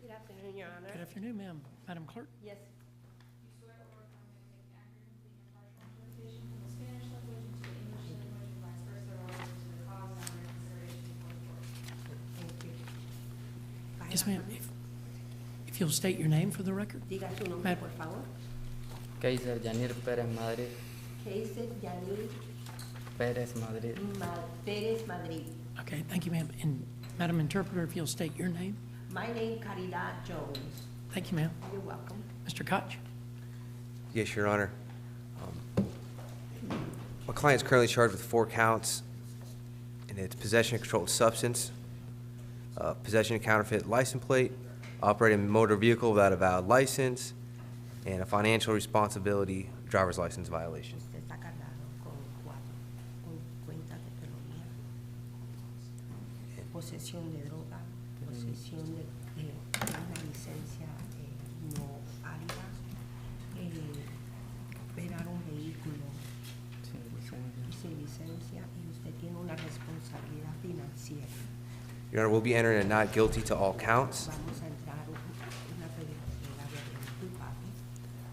Good afternoon, Your Honor. Good afternoon, ma'am. Madam Clerk? Yes. You swear or affirm to make accurate, complete, and impartial interpretation from the Spanish language into the English language and vice versa relative to the cause and under consideration before the court. Thank you. Yes, ma'am. If you'll state your name for the record. Diga su nombre, Madam- por favor. Kaiser Yanir Pérez Madrid. Keiser Yanil Pérez Madrid. Pérez, Madrid. Okay, thank you, ma'am. And Madam Interpreter, if you'll state your name. My name, Caridad Jones. Thank you, ma'am. You're welcome. Mr. Koch? Yes, Your Honor. My client is currently charged with 4 counts, and it's possession of controlled substance, possession of counterfeit license plate, operating a motor vehicle without a valid license, and a financial responsibility driver's license violation. Usted está cargado con 4, con cuentas de felonía, posesión de droga, posesión de una licencia no válida, operar un vehículo y sin licencia, y usted tiene una responsabilidad financiera. Your Honor, we'll be entering a not guilty to all counts. Vamos a entrar una verdadera culpable.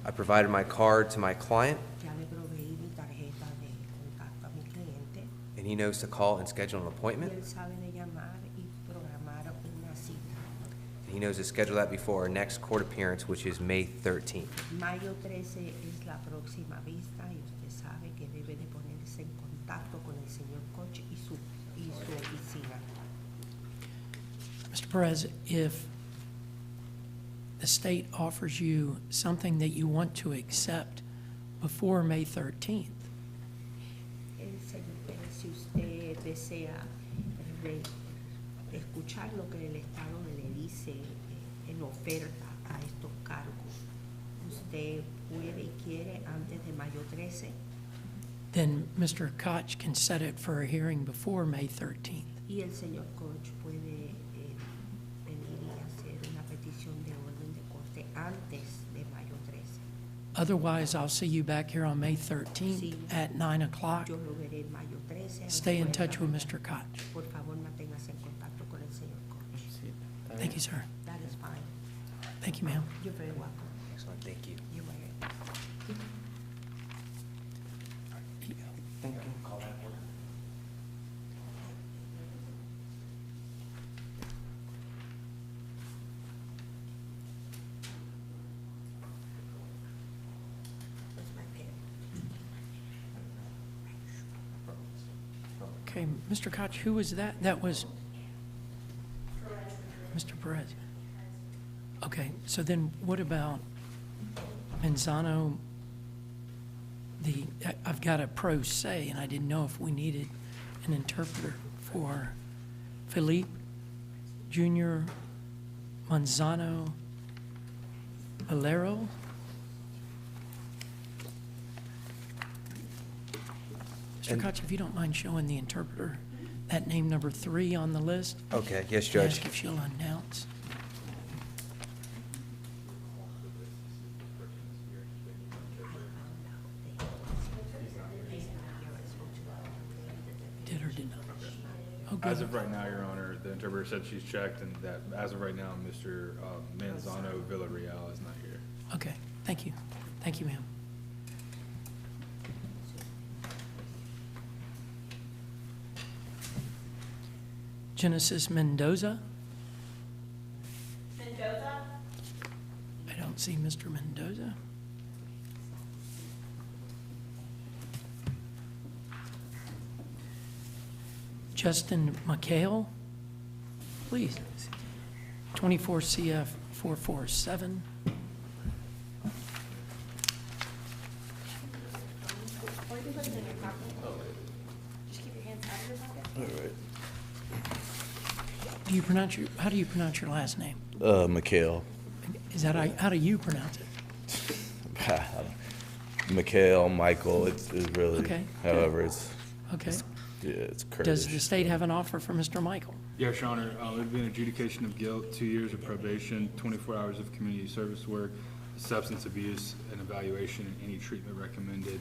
I provided my card to my client, Ya le proveí mi tarjeta de contacto a mi cliente and he knows to call and schedule an y appointment. él sabe de llamar y programar una cita. And he knows to schedule that before our next court appearance, which is May 13th. Mayo 13 es la próxima vista y usted sabe que debe de ponerse en contacto con el señor Koch y su oficina. Mr. Perez, if the state offers you something that you want to accept before May 13th, Señor Pérez, si usted desea escuchar lo que el Estado le dice en oferta a estos cargos, usted puede y quiere antes de mayo 13 then Mr. Koch can set it for a hearing before May 13th. y el señor Koch puede venir y hacer una petición de orden de corte antes de mayo 13. Otherwise, I'll see you back here on May 13th Sí. at 9 o'clock. Yo lo veré en mayo 13. a las Stay in 9 de la touch with mañana. Mr. Koch. Por favor, manténgase en contacto con el señor Koch. Sí, está Thank bien. you, sir. That is fine. Thank you, ma'am. You're very welcome. Excellent, thank you. You're welcome. Thank you. That's my pen. Okay, Mr. Koch, who was that? That was Mr. Perez. Okay, so then what about Manzano? I've got a pro se, and I didn't know if we needed an interpreter for Felipe Jr. Manzano Valero. Mr. And- Koch, if you don't mind showing the interpreter that name number 3 on the list. Okay, yes, and Judge. Ask if she'll announce. Did or did not? Oh, As good. of right now, Your Honor, the interpreter said she's checked and that as of right now, Mr. Manzano Villarreal is not here. Okay, thank you. Thank you, ma'am. Genesis Mendoza? Mendoza? I don't see Mr. Mendoza. Justin McHale, please. 24 CF 447. Or you can put it in your pocket. Just keep your hands out of your pocket. How do you pronounce your last name? Mikhail. Is that, how do you pronounce it? Mikhail, Michael, it's really, Okay. however, it's, Okay. yeah, it's Kurdish. Does the state have an offer for Mr. Michael? Yes, Your Honor, it would be an adjudication of guilt, 2 years of probation, 24 hours of community service work, substance abuse, and evaluation, and any treatment recommended.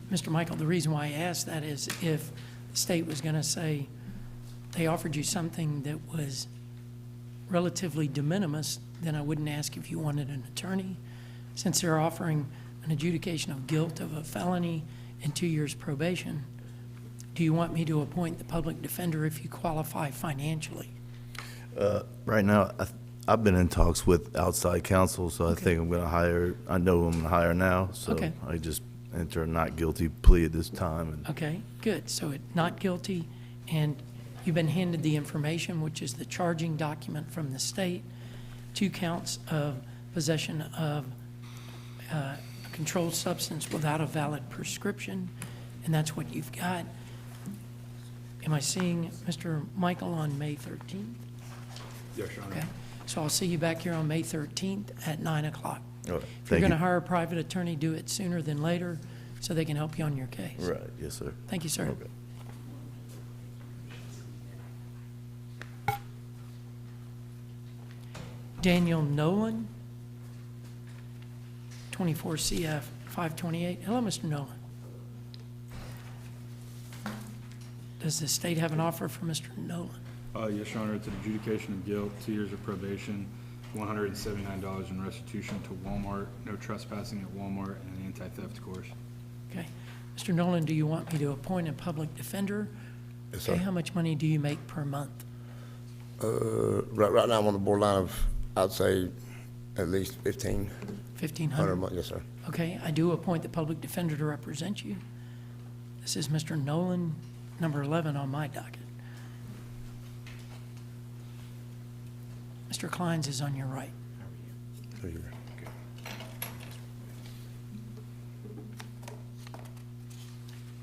That's Mr. Michael, the reason why I asked that is if the state was going to say they offered you something that was relatively de minimis, then I wouldn't ask if you wanted an attorney. Since they're offering an adjudication of guilt of a felony and 2 years probation, do you want me to appoint the public defender if you qualify financially? Right now, I've been in talks with outside counsel, so I Okay. think I'm gonna hire, I know I'm gonna hire now, so Okay. I just enter a not guilty plea at this time. And Okay, good. So it, not guilty, and you've been handed the information, which is the charging document from the state, 2 counts of possession of a controlled substance without a valid prescription, and that's what you've got. Am I seeing Mr. Michael on May 13th? Yes, Your Honor. Okay, so I'll see you back here on May 13th at 9 o'clock. All right, If you're thank going to you. hire a private attorney, do it sooner than later so they can help you on your case. Right, yes, sir. Thank you, sir. Okay. Daniel Nolan, 24 CF 528. Hello, Mr. Nolan. Does the state have an offer for Mr. Nolan? Yes, Your Honor, it's an adjudication of guilt, 2 years of probation, $179 in restitution to Walmart, no trespassing at Walmart, and an anti-theft course. Okay. Mr. Nolan, do you want me to appoint a public defender? Yes, Okay, sir. how much money do you make per month? Right now, I'm on the borderline of, I'd say, at least 1,500 a $1,500? month, yes, sir. Okay, I do appoint the public defender to represent you. This is Mr. Nolan, number 11 on my docket. Mr. Kleins is on your right. There you go.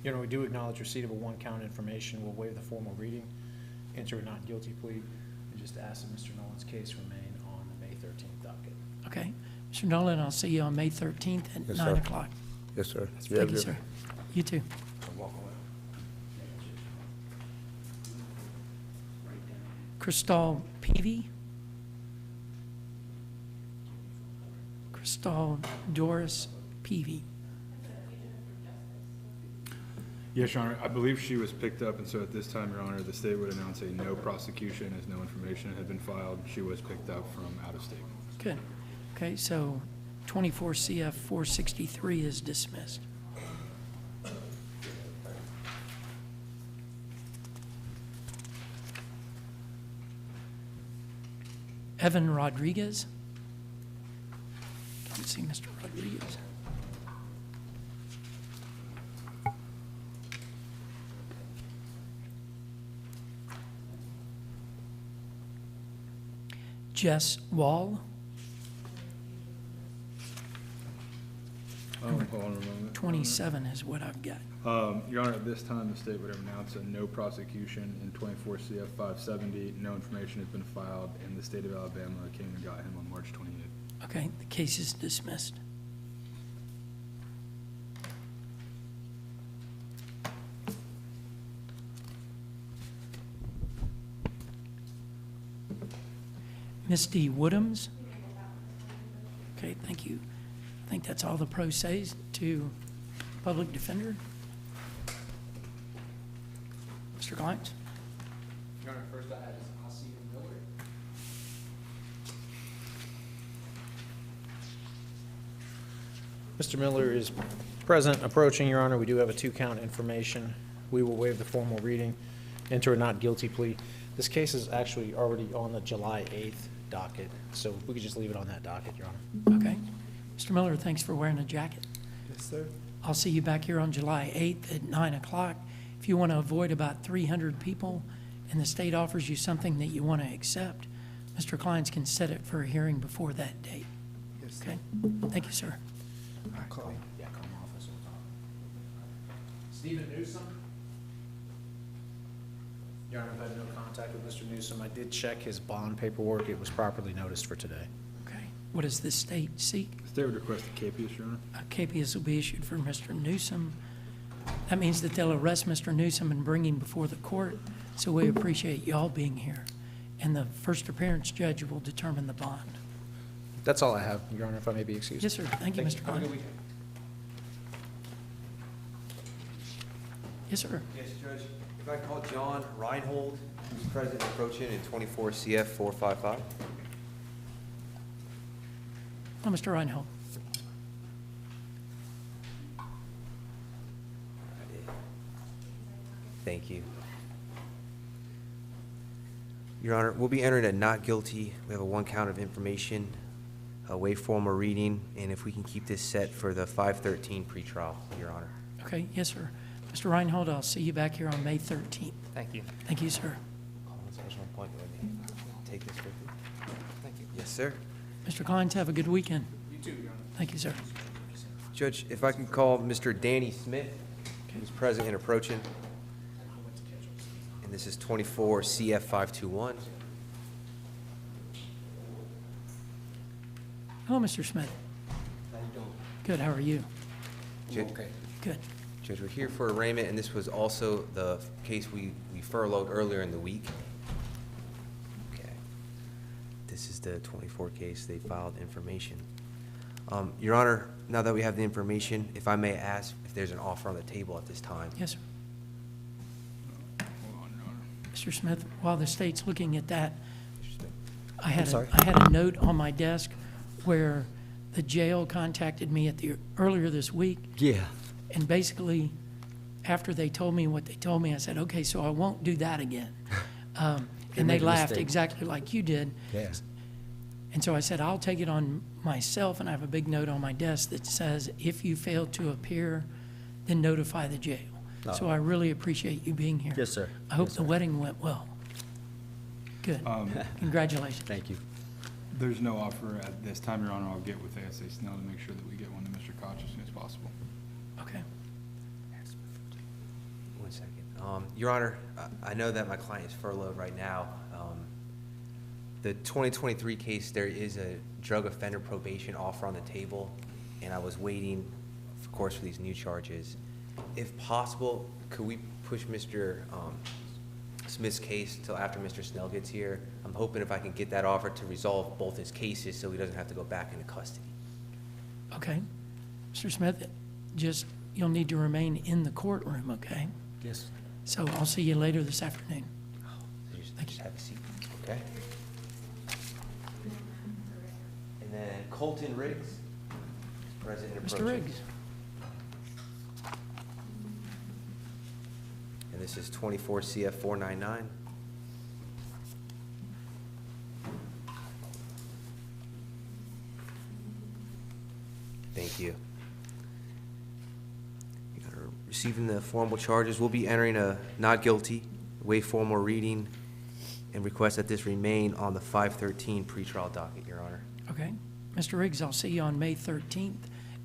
Your Honor, we do acknowledge receipt of a one-count information. We'll waive the formal reading, enter a not guilty plea, and just ask that Mr. Nolan's case remain on the May 13th docket. Okay. Mr. Nolan, I'll see you on May 13th at Yes, 9 sir. o'clock. Yes, sir. Thank you, sir. You too. Crystal Peavy? Crystal Doris Peavy. Yes, Your Honor, I believe she was picked up, and so at this time, Your Honor, the state would announce a no prosecution as no information had been filed. She was picked up from out of state. Good. Okay, so 24 CF 463 is dismissed. Evan Rodriguez. Can't see Mr. Rodriguez. Jess Wall, Hold on a moment. 27 is what I've got. Your Honor, at this time, the state would announce a no prosecution in 24 CF 570. No information has been filed, and the state of Alabama came and got him on March 28th. Okay, the case is dismissed. Misty Woodhams. Okay, thank you. I think that's all the pro says to public defender. Mr. Kleins? Your Honor, first I have is Ossie Miller. Mr. Miller is present, approaching, Your Honor. We do have a 2-count information. We will waive the formal reading, enter a not guilty plea. This case is actually already on the July 8th docket, so we could just leave it on that docket, Your Honor. Okay. Mr. Miller, thanks for wearing a jacket. Yes, sir. I'll see you back here on July 8th at 9 o'clock. If you want to avoid about 300 people and the state offers you something that you want to accept, Mr. Kleins can set it for a hearing before that date. Yes, Okay? Thank you, sir. Call. Yeah, come office, we'll talk. Stephen Newsom? Your Honor, I've had no contact with Mr. Newsom. I did check his bond paperwork. It was properly noticed for today. Okay. What does the state seek? The state would request a capias, Your Honor. A capias will be issued for Mr. Newsom. That means that they'll arrest Mr. Newsom and bring him before the court, so we appreciate y'all being here. And the first appearance judge will determine the bond. That's all I have, Your Honor, if I may be excused. Yes, sir. Thank you, Mr. Have a good Klein. weekend. Yes, sir. Yes, Judge. If I call John Reinhold, who's present approaching in 24 CF 455. Oh, Mr. Reinhold. Thank you. Your Honor, we'll be entering a not guilty. We have a one count of information, a waive formal reading, and if we can keep this set for the 513 pretrial, Your Honor. Okay, yes, sir. Mr. Reinhold, I'll see you back here on May 13th. Thank you. Thank you, sir. Call a special appointment with me. Take this with me. Thank you. Yes, sir. Mr. Kleins, have a good weekend. You too, Your Honor. Thank you, sir. Judge, if I can call Mr. Danny Smith, who's present and approaching. And this is 24 CF 521. Hello, Mr. Smith. How you doing? Good, how are you? Judge, Okay. Good. Judge, we're here for arraignment, and this was also the case we furloughed earlier in the week. Okay. This is the 24 case. They filed information. Your Honor, now that we have the information, if I may ask if there's an offer on the table at this time. Yes, sir. Hold on, Your Honor. Mr. Smith, while the state's looking at that, Mr. Smith. I had sorry. a note on my desk where the jail contacted me earlier this week, Yeah. and basically, after they told me what they told me, I said, okay, so I won't do that again. And they made a laughed mistake. exactly like you did. Yeah. And so I said, I'll take it on myself, and I have a big note on my desk that says, if you fail to appear, then notify the jail. So Oh. I really appreciate you being here. Yes, sir. I hope Yes, the sir. wedding went well. Good. Congratulations. Thank you. There's no offer at this time, Your Honor. I'll get with ASA Snell to make sure that we get one to Mr. Koch as soon as possible. Okay. One second. Your Honor, I know that my client is furloughed right now. The 2023 case, there is a drug offender probation offer on the table, and I was waiting, of course, for these new charges. If possible, could we push Mr. Smith's case till after Mr. Snell gets here? I'm hoping if I can get that offer to resolve both his cases so he doesn't have to go back into custody. Okay. Mr. Smith, you'll need to remain in the courtroom, okay? Yes. So I'll see you later this afternoon. Just have a seat, okay? And then Colton Riggs, present and approaching. Mr. Riggs. And this is 24 CF 499. Thank you. Receiving the formal charges, we'll be entering a not guilty, waive formal reading, and request that this remain on the 513 pretrial docket, Your Honor. Okay. Mr. Riggs, I'll see you on May 13th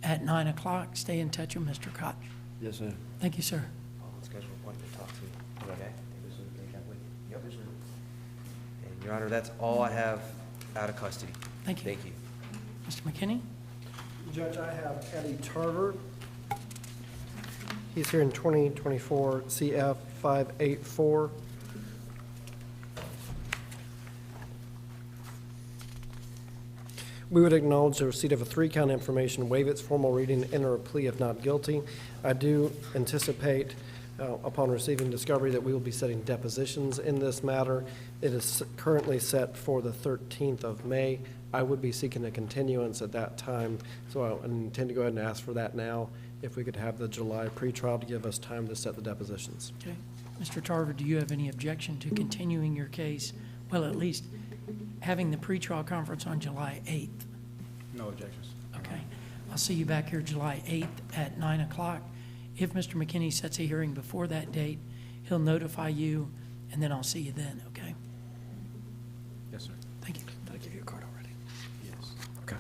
at 9 o'clock. Stay in touch with Mr. Koch. Yes, sir. Thank you, sir. Schedule appointment to talk to you. Okay? Yep. And Your Honor, that's all I have out of custody. Thank you. Thank you. Mr. McKinney? Judge, I have Eddie Tarver. He's here in 2024 CF 584. We would acknowledge the receipt of a three-count information, waive its formal reading, enter a plea of not guilty. I do anticipate, upon receiving discovery, that we will be setting depositions in this matter. It is currently set for the 13th of May. I would be seeking a continuance at that time, so I intend to go ahead and ask for that now, if we could have the July pretrial to give us time to set the depositions. Okay. Mr. Tarver, do you have any objection to continuing your case? Well, at least having the pretrial conference on July 8th. No objections. Okay. I'll see you back here July 8th at 9 o'clock. If Mr. McKinney sets a hearing before that date, he'll notify you, and then I'll see you then, okay? Yes, sir. Thank you. Did I give you a card already? Yes. Okay.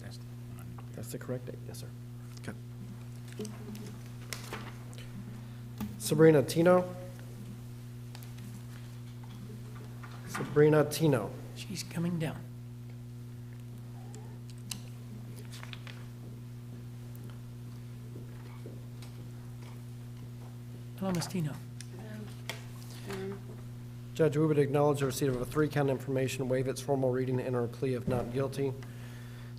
That's the one I need to That's the correct date, yes, sir. Okay. Sabrina Tino. Sabrina Tino. She's coming down. Hello, Ms. Tino. Judge, we would acknowledge the receipt of a three-count information, waive its formal reading, enter a plea of not guilty.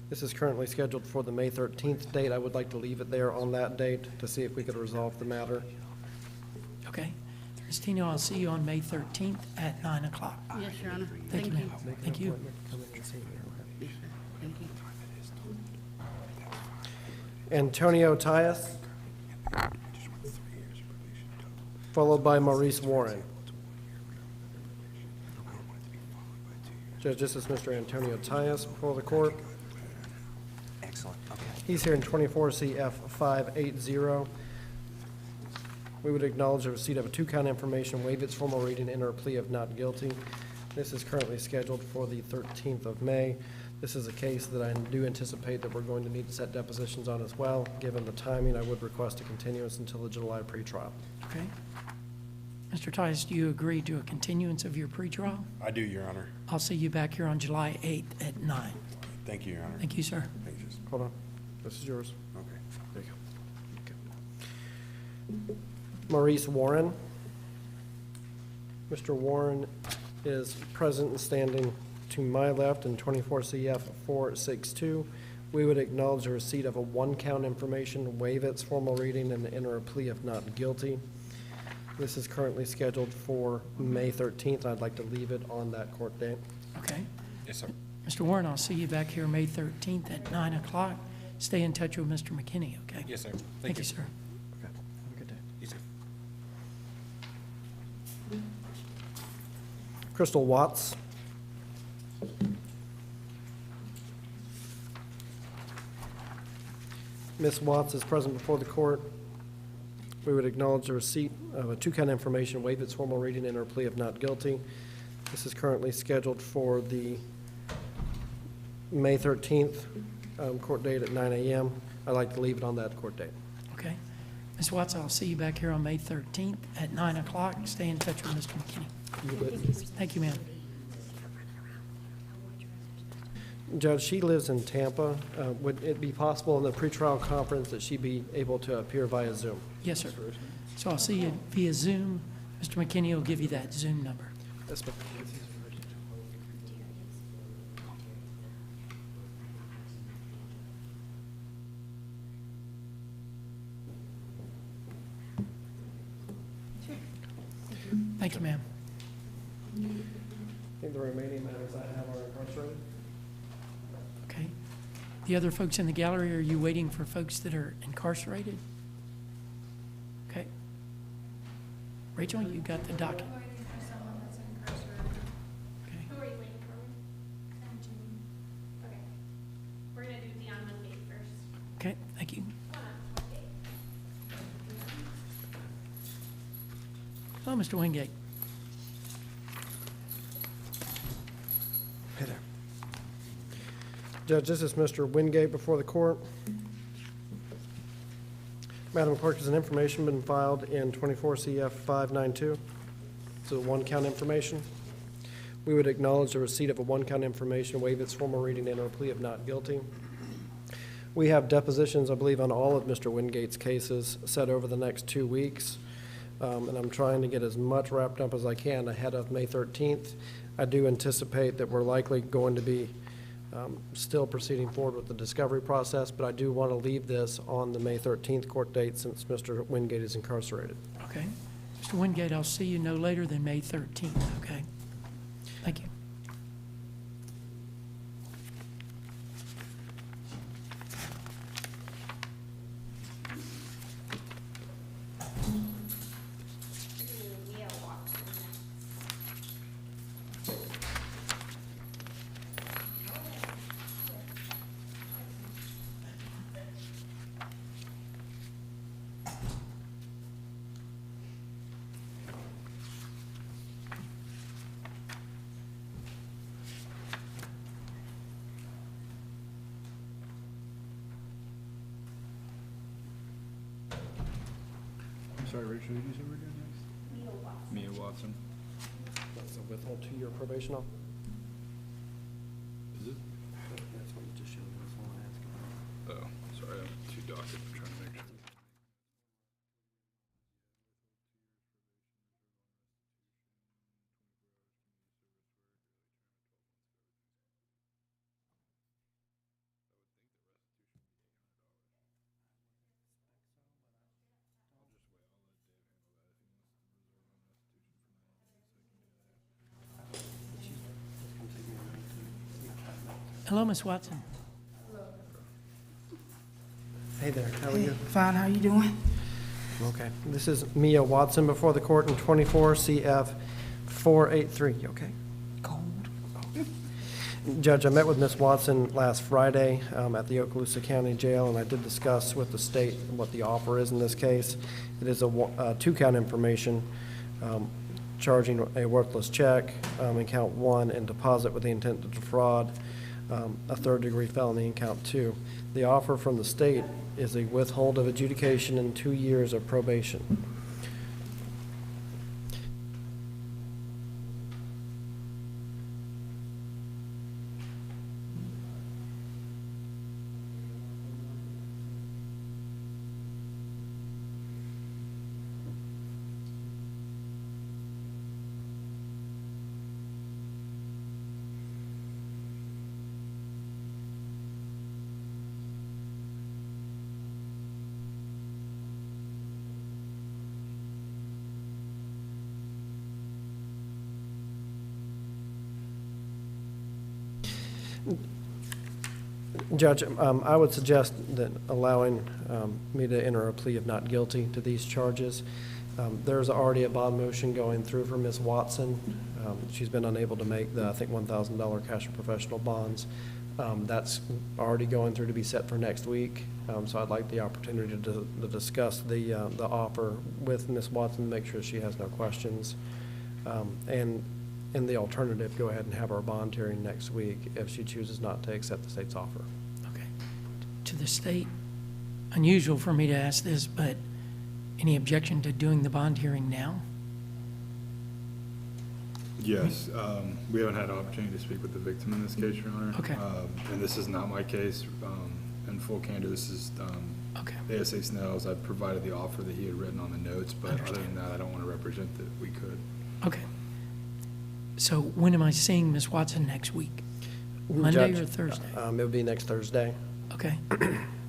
This is currently scheduled for the May 13th date. I would like to leave it there on that date to see if we could resolve the matter. Okay. Ms. Tino, I'll see you on May 13th at 9 o'clock. Yes, Your Honor. Thank you, ma'am. Make an Thank you. appointment, come in and see me, okay? Thank you. Antonio Tyus, followed by Maurice Warren. Judge, this is Mr. Antonio Tyus before the court. Excellent, okay. He's here in 24 CF 580. We would acknowledge the receipt of a two-count information, waive its formal reading, enter a plea of not guilty. This is currently scheduled for the 13th of May. This is a case that I do anticipate that we're going to need to set depositions on as well. Given the timing, I would request a continuance until the July pretrial. Okay. Mr. Tice, do you agree to a continuance of your pretrial? I do, Your Honor. I'll see you back here on July 8th at 9. Thank you, Your Honor. Thank you, sir. Thank you. Hold on. This is yours. Okay. There you go. Maurice Warren. Mr. Warren is present and standing to my left in 24 CF 462. We would acknowledge the receipt of a one-count information, waive its formal reading, and enter a plea of not guilty. This is currently scheduled for May 13th. I'd like to leave it on that court date. Okay. Yes, sir. Mr. Warren, I'll see you back here May 13th at 9 o'clock. Stay in touch with Mr. McKinney, okay? Yes, sir. Thank you, sir. Okay. Have a good day. Yes, sir. Crystal Watts. Ms. Watts is present before the court. We would acknowledge the receipt of a two-count information, waive its formal reading, and her plea of not guilty. This is currently scheduled for the May 13th court date at 9 a.m. I'd like to leave it on that court date. Okay. Ms. Watts, I'll see you back here on May 13th at 9 o'clock. Stay in touch with Mr. McKinney. Thank you, ma'am. Judge, she lives in Tampa. Would it be possible in the pretrial conference that she be able to appear via Zoom? Yes, sir. So I'll see you via Zoom. Mr. McKinney will give you that Zoom number. Yes, ma'am. Thank you, ma'am. I think the remaining matters I have are incarcerated. Okay. The other folks in the gallery, are you waiting for folks that are incarcerated? Okay. Rachel, you got the docket. We're waiting for someone that's incarcerated. Okay. Who are you waiting for? Okay. We're gonna do Dion Wingate first. Okay, thank you. Hello, Mr. Wingate. Hey there. Judge, this is Mr. Wingate before the court. Madam Clerk, has an information been filed in 24 CF 592? It's a one-count information. We would acknowledge the receipt of a one-count information, waive its formal reading, and a plea of not guilty. We have depositions, I believe, on all of Mr. Wingate's cases set over the next 2 weeks. And I'm trying to get as much wrapped up as I can ahead of May 13th. I do anticipate that we're likely going to be still proceeding forward with the discovery process, but I do want to leave this on the May 13th court date since Mr. Wingate is incarcerated. Okay. Mr. Wingate, I'll see you no later than May 13th, okay? Thank you. I'm sorry, Rachel, who did you say we're doing next? Mia Watson. That's a withhold 2-year probation off. Is it? That's what you just showed me. That's all I asked about. Oh, sorry, I have 2 dockets, I'm trying to make sure. Hello, Ms. Watson. Hey there, how are you? Fine, how you doing? Okay, this is Mia Watson before the court in 24 CF 483, you okay? Cold. Judge, I met with Ms. Watson last Friday at the Okaloosa County Jail, and I did discuss with the state what the offer is in this case. It is a two-count information, charging a worthless check in count 1 and deposit with the intent to defraud, a third-degree felony in count 2. The offer from the state is a withhold of adjudication and 2 years of probation. Judge, I would suggest that allowing me to enter a plea of not guilty to these charges. There's already a bond motion going through for Ms. Watson. She's been unable to make the, I think, $1,000 cash and professional bonds. That's already going through to be set for next week. So I'd like the opportunity to discuss the offer with Ms. Watson, make sure she has no questions. And in the alternative, go ahead and have our bond hearing next week if she chooses not to accept the state's offer. Okay. To the state, unusual for me to ask this, but any objection to doing the bond hearing now? Yes, we haven't had an opportunity to speak with the victim in this case, Your Honor. Okay. And this is not my case. In full candor, this is Okay. ASA Snell's. I provided the offer that he had written on the notes, but other Understand. than that, I don't want to represent that we could. Okay. So when am I seeing Ms. Watson next week? Monday Judge, or Thursday? It'll be next Thursday. Okay.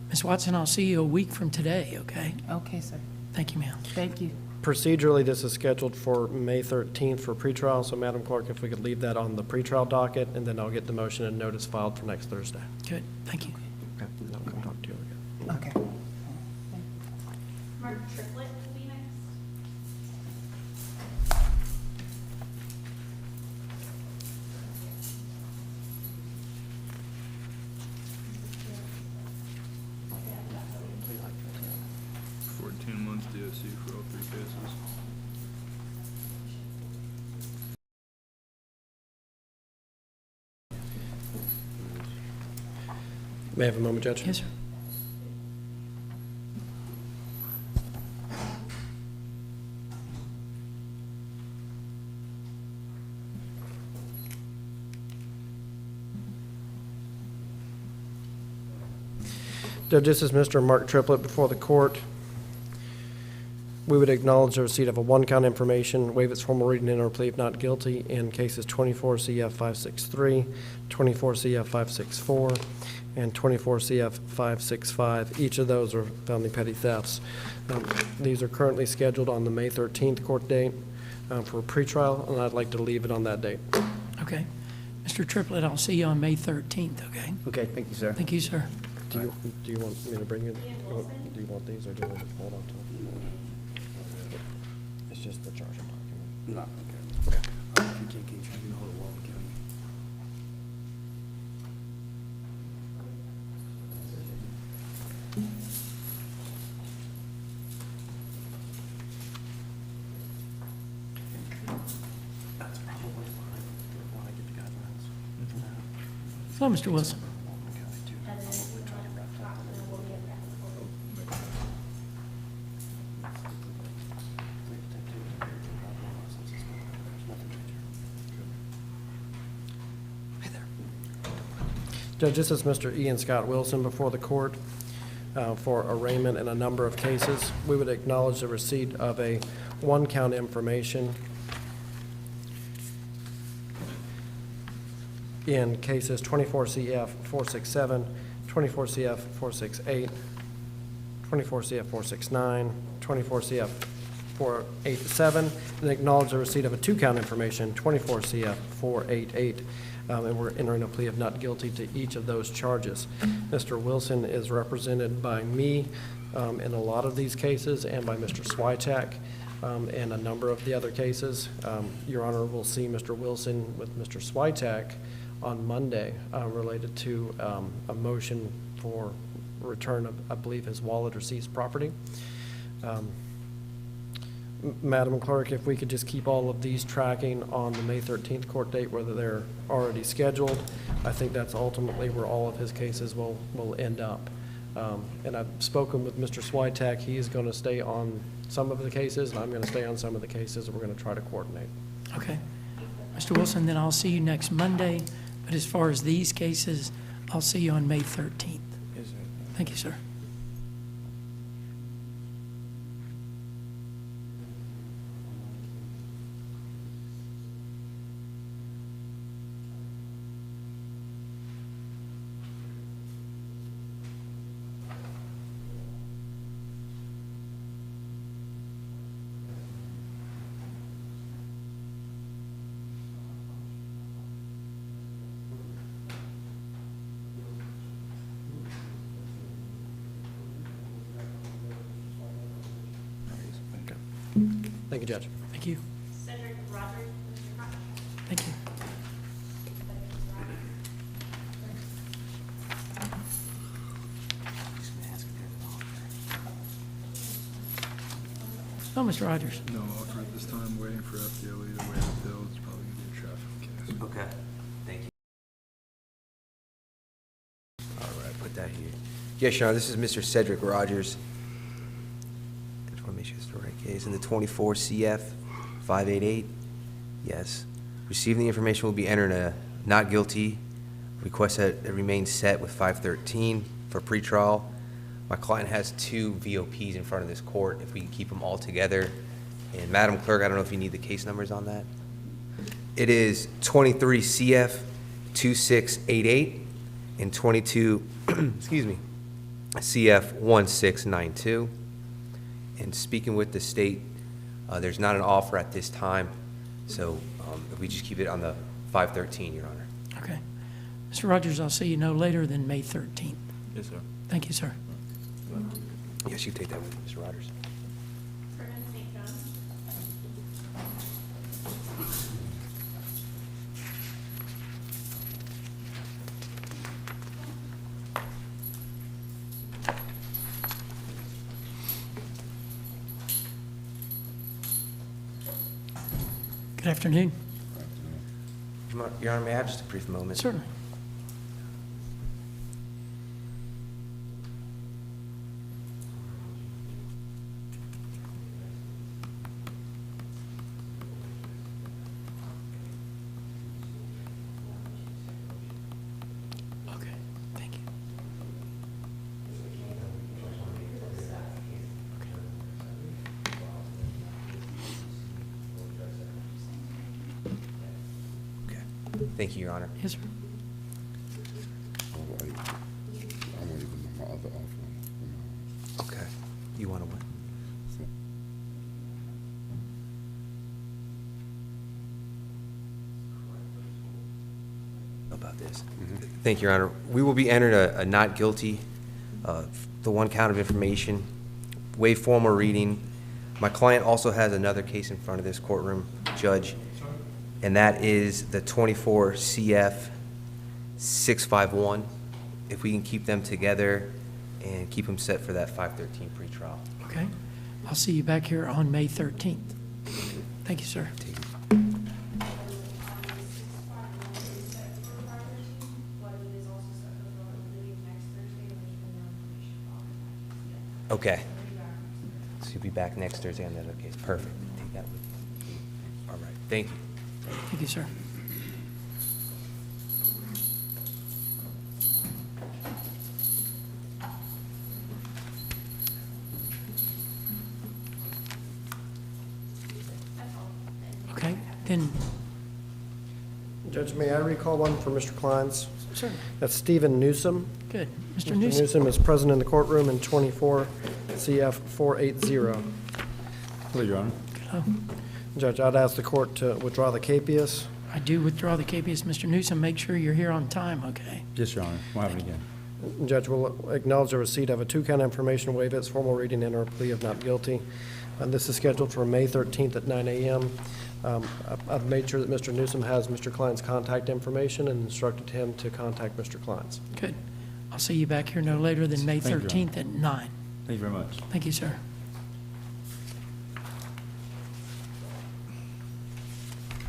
Ms. Watson, I'll see you a week from today, okay? Okay, sir. Thank you, ma'am. Thank you. Procedurally, this is scheduled for May 13th for pretrial, so Madam Clerk, if we could leave that on the pretrial docket, and then I'll get the motion and notice filed for next Thursday. Good, thank you. Okay, and I'll come talk to you again. Okay. Mark Triplet will be next. Months DOC for all 3 cases. May I have a moment, Judge? Yes, sir. Judge, this is Mr. Mark Triplet before the court. We would acknowledge the receipt of a one-count information, waive its formal reading and or plea of not guilty in cases 24 CF 563, 24 CF 564, and 24 CF 565. Each of those are felony petty thefts. These are currently scheduled on the May 13th court date for pretrial, and I'd like to leave it on that date. Okay. Mr. Triplet, I'll see you on May 13th, okay? Okay, thank you, sir. Thank you, sir. Do you want me to bring it? Do you want these, or do you want to hold on to them? It's just the charging document. No, okay. You can't keep trying to hold it while we can. That's probably fine. When I get the guidelines from that. Hello, Mr. Wilson. Judge, this is Mr. Ian Scott Wilson before the court for arraignment in a number of cases. We would acknowledge the receipt of a one-count information in cases 24 CF 467, 24 CF 468, 24 CF 469, 24 CF 487, and acknowledge the receipt of a two-count information, 24 CF 488. and we're entering a plea of not guilty to each of those charges. Mr. Wilson is represented by me in a lot of these cases and by Mr. Switek in a number of the other cases. Your Honor will see Mr. Wilson with Mr. Switek on Monday related to a motion for return of, I believe, his wallet or seized property. Madam Clerk, if we could just keep all of these tracking on the May 13th court date, whether they're already scheduled, I think that's ultimately where all of his cases will end up. And I've spoken with Mr. Switek. He is going to stay on some of the cases, and I'm going to stay on some of the cases, and we're going to try to coordinate. Okay. Mr. Wilson, then I'll see you next Monday, but as far as these cases, I'll see you on May 13th. Yes, sir. Thank you, sir. Thank you, Judge. Thank you. Cedric Roderick, Mr. Crocker. Thank you. Oh, Mr. Rogers. No offer at this time, waiting for FDLE to waive appeal. It's probably gonna be a traffic case. Okay, thank you. All right, put that here. Yes, Your Honor, this is Mr. Cedric Rogers. I just want to make sure it's the right case. In the 24 CF 588, yes. Receiving the information will be entered a not guilty. Request that it remains set with 513 for pretrial. My client has 2 VOPs in front of this court, if we can keep them all together. And Madam Clerk, I don't know if you need the case numbers on that. It is 23 CF 2688 and 22, excuse me, CF 1692. And speaking with the state, there's not an offer at this time, so if we just keep it on the 513, Your Honor. Okay. Mr. Rogers, I'll see you no later than May 13th. Yes, sir. Thank you, sir. Yes, you take that with you, Mr. Rogers. Vernon St. John. Good afternoon. Your Honor, may I have just a brief moment? Certainly. Okay, thank you. Okay. Thank you, Your Honor. Yes, sir. I'm waiting on my other offer. Okay. You want to what? About this. Thank you, Your Honor. We will be entered a not guilty, the one count of information, waive formal reading. My client also has another case in front of this courtroom, Judge, and that is the 24 CF 651. If we can keep them together and keep them set for that 513 pretrial. Okay. I'll see you back here on May 13th. Thank you, sir. Okay. So you'll be back next Thursday on that other case. Perfect. Take that with you. All right. Thank you. Thank you, sir. Okay, then, Judge, may I recall one for Mr. Klein's? sir, That's Stephen Newsom. good. Mr. Mr. Newsom. Newsom is present in the courtroom in 24 CF 480. Hello, Your Honor. Hello. Judge, I'd ask the court to withdraw the capias. I do withdraw the KPS. Mr. Newsom, make sure you're here on time, okay? Yes, Your Honor. We'll have it again. Judge will acknowledge the receipt of a two-count information, waive its formal reading, enter a plea of not guilty. This is scheduled for May 13th at 9 a.m. I've made sure that Mr. Newsom has Mr. Klein's contact information and instructed him to contact Mr. Klein's. Good. I'll see you back here no later than May Thank you, Your 13th at 9. Thank you very much. Thank you, sir.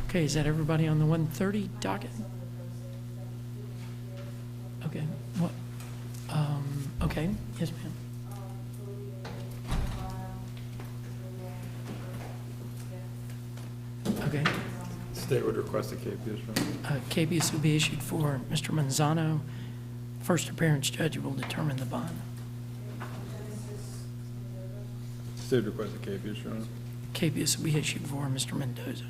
Okay, is that everybody on the 1:30 docket? Okay, what, okay, yes, ma'am. Okay, State would request a KPS, right? KPS will be issued for Mr. Manzano. First appearance judge will determine the bond. State would request a KPS, Your Honor. KPS will be issued for Mr. Mendoza.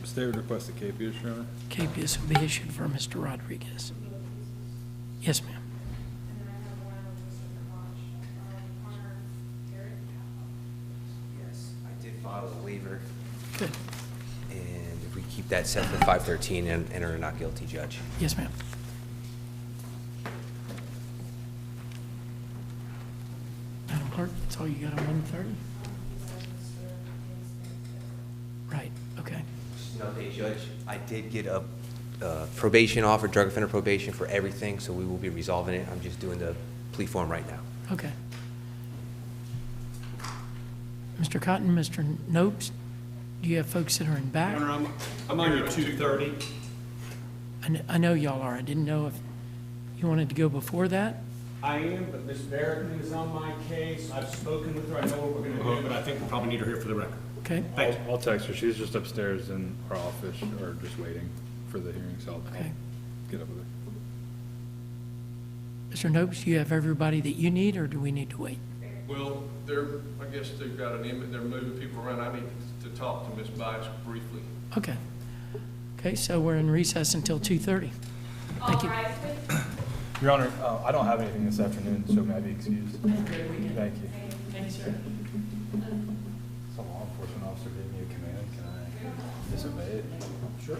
State would request a KPS, Your Honor. KPS will be issued for Mr. Rodriguez. Yes, ma'am. Yes, I did file a waiver, Good. and if we keep that set for 513 and enter a not guilty, Judge. Yes, ma'am. Madam Clerk, that's all you got on 1:30? Right, okay. Just an update, Judge. I did get a probation offer, drug offender probation for everything, so we will be resolving it. I'm just doing the plea form right now. Okay. Mr. Cotton, Mr. Nopes, do you have folks that are in back? Your Honor, I'm on your 2:30. I know y'all are. I didn't know if you wanted to go before that? I am, but Ms. Barrington is on my case. I've spoken with her. I know what we're going to do, but I think we probably need her here for the record. Okay, Thank you. I'll text her. She's just upstairs in our office, or just waiting for the hearing, so I'll okay. get up with her. Mr. Nopes, do you have everybody that you need, or do we need to wait? Well, I guess they've got an image, they're moving people around. I need to talk to Ms. Bice briefly. Okay. Okay, so we're in recess until 2:30. Thank you. All rise, please. Your Honor, I don't have anything this afternoon, so may I be excused? Thank you. Thank you, sir. Some law enforcement officer gave me a command. Can I disobey it? Sure.